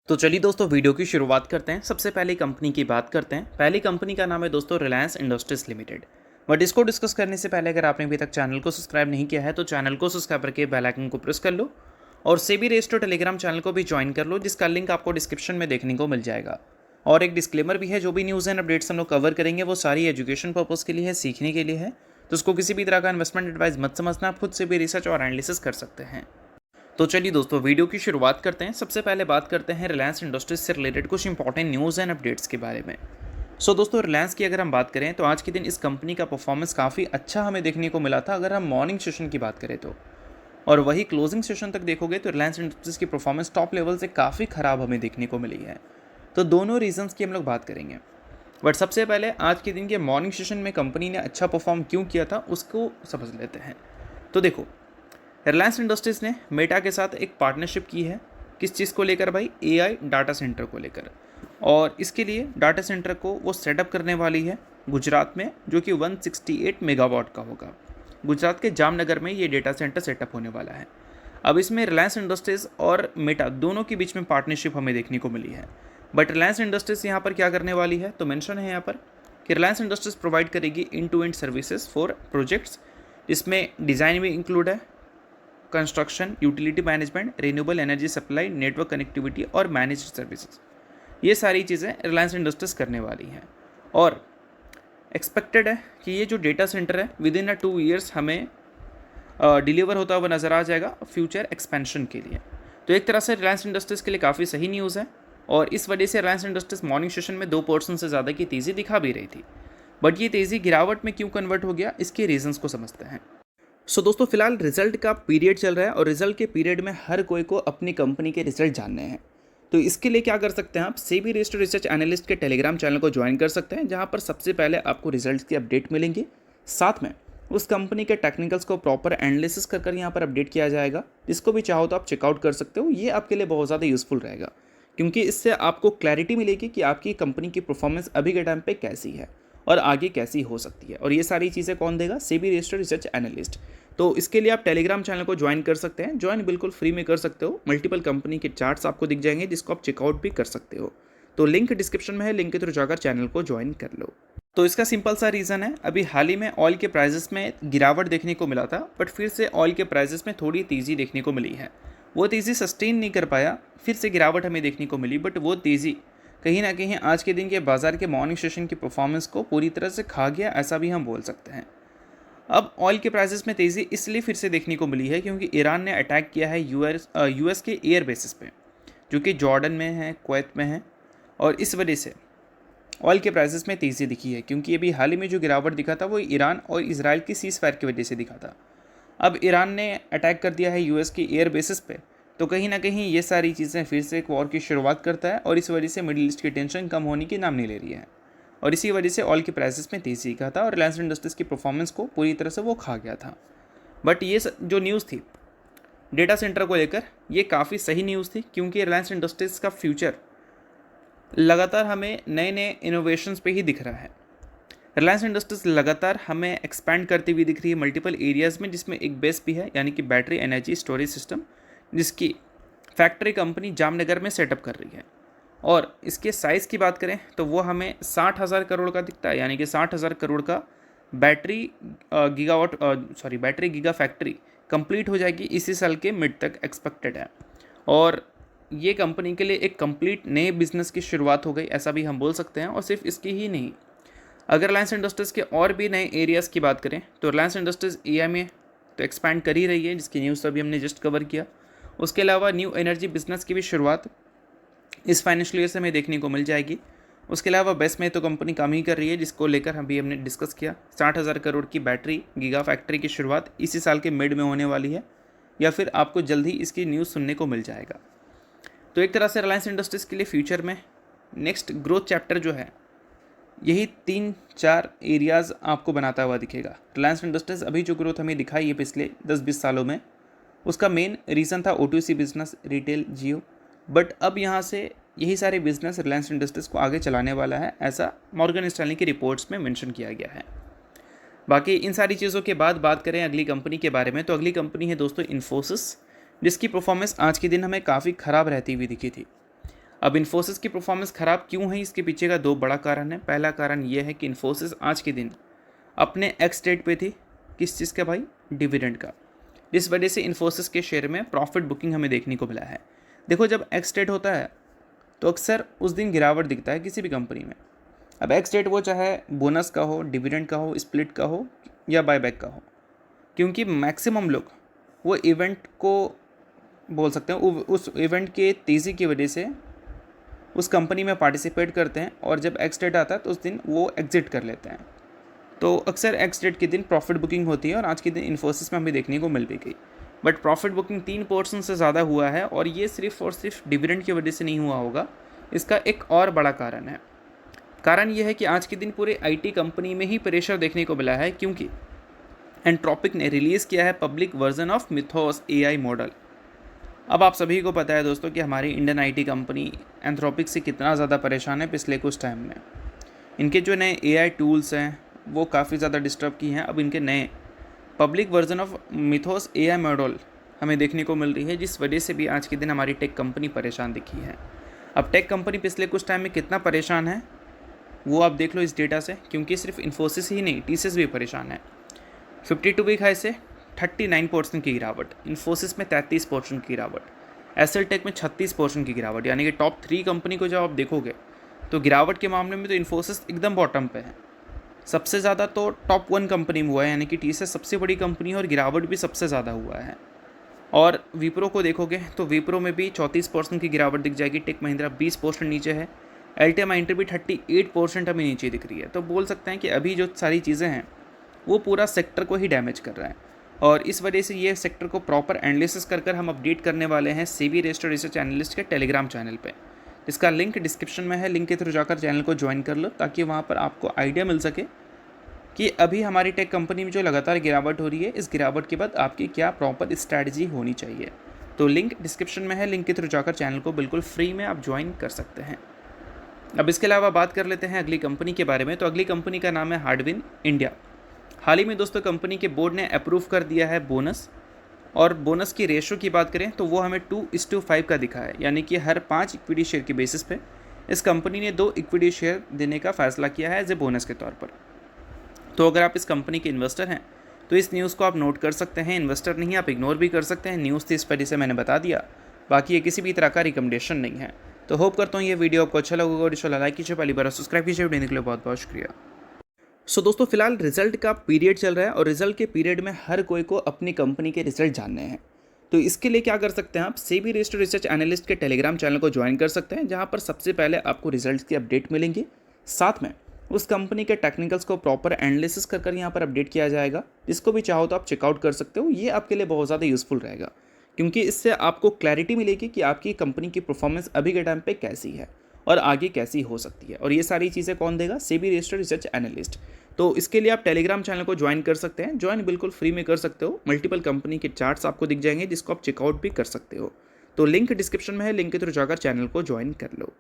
तो चलिए दोस्तों वीडियो की शुरुआत करते हैं। सबसे पहले कंपनी की बात करते हैं। पहली कंपनी का नाम है दोस्तों रिलायंस इंडस्ट्रीज लिमिटेड। बट इसको डिस्कस करने से पहले अगर आपने अभी तक चैनल को सब्सक्राइब नहीं किया है तो चैनल को सब्सक्राइब करके बेल आइकन को प्रेस कर लो और सेबी रजिस्टर्ड टेलीग्राम चैनल को भी ज्वाइन कर लो, जिसका लिंक आपको डिस्क्रिप्शन में देखने को मिल जाएगा। और एक डिस्क्लेमर भी है, जो भी न्यूज़ एंड अपडेट्स हम लोग कवर करेंगे वो सारी एजुकेशन पर्पज़ के लिए है, सीखने के लिए है। तो उसको किसी भी तरह का इन्वेस्टमेंट एडवाइस मत समझना, आप खुद से भी रिसर्च और एनालिसिस कर सकते हैं। तो चलिए दोस्तों वीडियो की शुरुआत करते हैं। सबसे पहले बात करते हैं रिलायंस इंडस्ट्रीज से रिलेटेड कुछ इंपॉर्टेंट न्यूज़ एंड अपडेट्स के बारे में। दोस्तों रिलायंस की अगर हम बात करें तो आज के दिन इस कंपनी का परफॉर्मेंस काफ़ी अच्छा हमें देखने को मिला था, अगर हम मॉर्निंग सेशन की बात करें तो। और वही क्लोजिंग सेशन तक देखोगे तो रिलायंस इंडस्ट्रीज की परफॉर्मेंस टॉप लेवल से काफ़ी ख़राब हमें देखने को मिली है। तो दोनों रीजंस की हम लोग बात करेंगे। बट सबसे पहले आज के दिन के मॉर्निंग सेशन में कंपनी ने अच्छा परफॉर्म क्यों किया था उसको समझ लेते हैं। तो देखो, रिलायंस इंडस्ट्रीज़ ने मेटा के साथ एक पार्टनरशिप की है। किस चीज़ को लेकर भाई? एआई डाटा सेंटर को लेकर। और इसके लिए डाटा सेंटर को वो सेटअप करने वाली है गुजरात में, जो कि 168 मेगावाट का होगा। गुजरात के जामनगर में ये डेटा सेंटर सेटअप होने वाला है। अब इसमें रिलायंस इंडस्ट्रीज़ और मेटा दोनों के बीच में पार्टनरशिप हमें देखने को मिली है। बट रिलायंस इंडस्ट्रीज़ यहाँ पर क्या करने वाली है, तो मेंशन है यहाँ पर कि रिलायंस इंडस्ट्रीज़ प्रोवाइड करेगी end to end services for projects. इसमें डिज़ाइन भी इंक्लूड है, construction, utility management, renewable energy supply, network connectivity और मैनेज्ड सर्विसेज। ये सारी चीज़ें रिलायंस इंडस्ट्रीज करने वाली हैं। और एक्सपेक्टेड है कि ये जो डेटा सेंटर है विद इन 2 ईयर्स हमें डिलीवर होता हुआ नज़र आ जाएगा फ्यूचर एक्सपेंशन के लिए। तो एक तरह से रिलायंस इंडस्ट्रीज़ के लिए काफ़ी सही न्यूज़ है। और इस वजह से रिलायंस इंडस्ट्रीज मॉर्निंग सेशन में 2% से ज़्यादा की तेज़ी दिखा भी रही थी। बट ये तेज़ी गिरावट में क्यों कन्वर्ट हो गया, इसके रीजंस को समझते हैं। दोस्तों फिलहाल रिजल्ट का पीरियड चल रहा है और रिजल्ट के पीरियड में हर कोई को अपनी कंपनी के रिजल्ट जानने हैं। तो इसके लिए क्या कर सकते हैं, आप सेबी रजिस्टर्ड रिसर्च एनालिस्ट के टेलीग्राम चैनल को ज्वाइन कर सकते हैं, जहां पर सबसे पहले आपको रिजल्ट्स की अपडेट मिलेंगे। साथ में उस कंपनी के टेक्निकल्स को प्रॉपर एनालिसिस कर यहाँ पर अपडेट किया जाएगा, जिसको भी चाहो तो आप चेकआउट कर सकते हो। ये आपके लिए बहुत ज़्यादा यूजफुल रहेगा, क्योंकि इससे आपको क्लैरिटी मिलेगी कि आपकी कंपनी की परफॉर्मेंस अभी के टाइम पे कैसी है और आगे कैसी हो सकती है। और ये सारी चीज़ें कौन देगा? SEBI registered research analyst. तो इसके लिए आप टेलीग्राम चैनल को ज्वाइन कर सकते हैं। ज्वाइन बिल्कुल फ्री में कर सकते हो। मल्टीपल कंपनी के चार्ट्स आपको दिख जाएंगे, जिसको आप चेकआउट भी कर सकते हो। तो लिंक डिस्क्रिप्शन में है, लिंक के थ्रू जाकर चैनल को ज्वाइन कर लो। तो इसका सिंपल सा रीज़न है, अभी हाल ही में ऑयल के प्राइजेस में गिरावट देखने को मिला था, बट फिर से ऑयल के प्राइजेस में थोड़ी तेज़ी देखने को मिली है। वो तेज़ी सस्टेन नहीं कर पाया, फिर से गिरावट हमें देखने को मिली, बट वो तेज़ी कहीं ना कहीं आज के दिन के बाजार के मॉर्निंग सेशन की परफॉर्मेंस को पूरी तरह से खा गया, ऐसा भी हम बोल सकते हैं। अब ऑयल के प्राइसेस में तेज़ी इसलिए फिर से देखने को मिली है क्योंकि ईरान ने अटैक किया है यूएस के एयर बेसिस पे, जो कि जॉर्डन में है, कुवैत में है। और इस वजह से ऑयल के प्राइसेस में तेज़ी दिखी है, क्योंकि अभी हाल ही में जो गिरावट दिखा था वो ईरान और इजराइल की सीज़ फायर की वजह से दिखा था। अब ईरान ने अटैक कर दिया है यूएस के एयर बेसिस पे, तो कहीं ना कहीं ये सारी चीज़ें फिर से एक वॉर की शुरुआत करता है, और इस वजह से मिडिल ईस्ट की टेंशन कम होने की नाम नहीं ले रही है। और इसी वजह से ऑयल के प्राइसेस में तेज़ी का था और रिलायंस इंडस्ट्रीज़ की परफॉर्मेंस को पूरी तरह से वो खा गया था। बट ये जो न्यूज़ थी डेटा सेंटर को लेकर, ये काफ़ी सही न्यूज़ थी, क्योंकि रिलायंस इंडस्ट्रीज़ का फ्यूचर लगातार हमें नए नए इनोवेशंस पे ही दिख रहा है। रिलायंस इंडस्ट्रीज़ लगातार हमें एक्सपैंड करती हुई दिख रही है मल्टीपल एरियाज़ में, जिसमें एक बेस भी है, यानी कि बैटरी एनर्जी स्टोरेज सिस्टम, जिसकी फैक्ट्री कंपनी जामनगर में सेटअप कर रही है। और इसके साइज़ की बात करें तो वो हमें 60,000 करोड़ का दिखता है, यानी कि 60,000 करोड़ का battery battery giga factory complete हो जाएगी इसी साल के मिड तक एक्सपेक्टेड है। और ये कंपनी के लिए एक कंप्लीट नए बिजनेस की शुरुआत हो गई, ऐसा भी हम बोल सकते हैं। और सिर्फ इसकी ही नहीं, अगर रिलायंस इंडस्ट्रीज़ के और भी नए एरियाज़ की बात करें तो रिलायंस इंडस्ट्रीज़ एआई में तो एक्सपैंड कर ही रही है, जिसकी न्यूज़ अभी हमने जस्ट कवर किया। उसके अलावा न्यू एनर्जी बिजनेस की भी शुरुआत इस फाइनेंशियल ईयर से हमें देखने को मिल जाएगी। उसके अलावा बेस में तो कंपनी काम ही कर रही है, जिसको लेकर अभी हमने डिस्कस किया। 60,000 करोड़ की बैटरी गीगा फैक्ट्री की शुरुआत इसी साल के मिड में होने वाली है, या फिर आपको जल्द ही इसकी न्यूज़ सुनने को मिल जाएगा। तो एक तरह से रिलायंस इंडस्ट्रीज़ के लिए फ्यूचर में नेक्स्ट ग्रोथ चैप्टर जो है, यही 3-4 एरियाज़ आपको बनाता हुआ दिखेगा। रिलायंस इंडस्ट्रीज़ अभी जो ग्रोथ हमें दिखाई है पिछले 10-20 सालों में, उसका मेन रीज़न था O2C business, retail, Jio. But अब यहाँ से यही सारे बिजनेस रिलायंस इंडस्ट्रीज़ को आगे चलाने वाला है, ऐसा मॉर्गन स्टैनली की रिपोर्ट्स में मेंशन किया गया है। बाकी इन सारी चीज़ों के बाद बात करें अगली कंपनी के बारे में, तो अगली कंपनी है दोस्तों इन्फोसिस, जिसकी परफॉर्मेंस आज के दिन हमें काफ़ी ख़राब रहती हुई दिखी थी। अब इन्फोसिस की परफॉर्मेंस ख़राब क्यों है, इसके पीछे का दो बड़ा कारण है। पहला कारण ये है कि इन्फोसिस आज के दिन अपने एक्स डेट पे थी, किस चीज़ का भाई, डिविडेंड का, जिस वजह से इन्फोसिस के शेयर में प्रॉफिट बुकिंग हमें देखने को मिला है। देखो जब एक्स डेट होता है तो अक्सर उस दिन गिरावट दिखता है किसी भी कंपनी में। अब एक्स डेट वो चाहे बोनस का हो, डिविडेंड का हो, स्प्लिट का हो या बायबैक का हो, क्योंकि मैक्सिमम लोग वो इवेंट को बोल सकते हैं उस इवेंट के तेज़ी की वजह से उस कंपनी में पार्टिसिपेट करते हैं और जब एक्स डेट आता है तो उस दिन वो एग्जिट कर लेते हैं। तो अक्सर एक्स डेट के दिन प्रॉफिट बुकिंग होती है और आज के दिन इन्फोसिस में हमें देखने को मिल भी गई। बट प्रॉफिट बुकिंग 3% से ज़्यादा हुआ है और ये सिर्फ और सिर्फ डिविडेंड की वजह से नहीं हुआ होगा। इसका एक और बड़ा कारण है। कारण ये है कि आज के दिन पूरे आईटी कंपनी में ही प्रेशर देखने को मिला है, क्योंकि एंट्रोपिक ने रिलीज़ किया है public version of mythos AI model. अब आप सभी को पता है दोस्तों कि हमारी इंडियन आईटी कंपनी एंथ्रोपिक से कितना ज़्यादा परेशान है पिछले कुछ टाइम में। इनके जो नए एआई टूल्स हैं वो काफ़ी ज़्यादा डिस्टर्ब की हैं। अब इनके नए public version of mythos AI model हमें देखने को मिल रही है, जिस वजह से भी आज के दिन हमारी टेक कंपनी परेशान दिखी है। अब टेक कंपनी पिछले कुछ टाइम में कितना परेशान है वो आप देख लो इस डेटा से, क्योंकि सिर्फ इन्फोसिस ही नहीं, टीसीएस भी परेशान है। 52 वीक हाई से 39% की गिरावट, इन्फोसिस में 33% की गिरावट, एसएल टेक में 36% की गिरावट। यानी कि टॉप 3 कंपनी को जब आप देखोगे तो गिरावट के मामले में तो इन्फोसिस एकदम बॉटम पे है। सबसे ज़्यादा तो टॉप 1 कंपनी में हुआ है, यानी कि टीसीएस सबसे बड़ी कंपनी है और गिरावट भी सबसे ज़्यादा हुआ है। और विप्रो को देखोगे तो विप्रो में भी 34% की गिरावट दिख जाएगी, टेक महिंद्रा 20% नीचे है, एलटीआई भी 38% हमें नीचे दिख रही है। तो बोल सकते हैं कि अभी जो सारी चीज़ें हैं वो पूरा सेक्टर को ही डैमेज कर रहा है और इस वजह से ये सेक्टर को प्रॉपर एनालिसिस कर हम अपडेट करने वाले हैं सेबी रजिस्टर्ड रिसर्च एनालिस्ट के टेलीग्राम चैनल पे। इसका लिंक डिस्क्रिप्शन में है, लिंक के थ्रू जाकर चैनल को ज्वाइन कर लो ताकि वहाँ पर आपको आइडिया मिल सके कि अभी हमारी टेक कंपनी में जो लगातार गिरावट हो रही है, इस गिरावट के बाद आपकी क्या प्रॉपर स्ट्रैटेजी होनी चाहिए। तो लिंक डिस्क्रिप्शन में है, लिंक के थ्रू जाकर चैनल को बिल्कुल फ्री में आप ज्वाइन कर सकते हैं। अब इसके अलावा बात कर लेते हैं अगली कंपनी के बारे में। तो अगली कंपनी का नाम है हार्डविन इंडिया। हाल ही में दोस्तों कंपनी के बोर्ड ने अप्रूव कर दिया है बोनस, और बोनस की रेशो की बात करें तो वो हमें 2:5 का दिखा है, यानी कि हर 5 इक्विटी शेयर के बेसिस पे इस कंपनी ने 2 इक्विटी शेयर देने का फैसला किया है एज ए बोनस के तौर पर। तो अगर आप इस कंपनी के इन्वेस्टर हैं तो इस न्यूज़ को आप नोट कर सकते हैं, इन्वेस्टर नहीं आप इग्नोर भी कर सकते हैं। न्यूज़ थी इस वजह से मैंने बता दिया, बाकी ये किसी भी तरह का रिकमेंडेशन नहीं है। तो होप करता हूँ ये वीडियो आपको अच्छा लगेगा और इसे लाइक कीजिए, पहली बार सब्सक्राइब कीजिए। वीडियो देखने के लिए बहुत बहुत शुक्रिया। सो दोस्तों फिलहाल रिजल्ट का पीरियड चल रहा है और रिजल्ट के पीरियड में हर कोई को अपनी कंपनी के रिजल्ट जानने हैं। तो इसके लिए क्या कर सकते हैं, आप सेबी रजिस्टर्ड रिसर्च एनालिस्ट के टेलीग्राम चैनल को ज्वाइन कर सकते हैं, जहां पर सबसे पहले आपको रिजल्ट्स की अपडेट मिलेंगी। साथ में उस कंपनी के टेक्निकल्स को प्रॉपर एनालिसिस कर यहाँ पर अपडेट किया जाएगा। जिसको भी चाहो तो आप चेकआउट कर सकते हो, ये आपके लिए बहुत ज़्यादा यूजफुल रहेगा, क्योंकि इससे आपको क्लैरिटी मिलेगी कि आपकी कंपनी की परफॉर्मेंस अभी के टाइम पे कैसी है और आगे कैसी हो सकती है। और ये सारी चीज़ें कौन देगा, सेबी रजिस्टर्ड रिसर्च एनालिस्ट। तो इसके लिए आप टेलीग्राम चैनल को ज्वाइन कर सकते हैं, ज्वाइन बिल्कुल फ्री में कर सकते हो। मल्टीपल कंपनी के चार्ट्स आपको दिख जाएंगे जिसको आप चेकआउट भी कर सकते हो। तो लिंक डिस्क्रिप्शन में है, लिंक के थ्रू जाकर चैनल को ज्वाइन कर लो।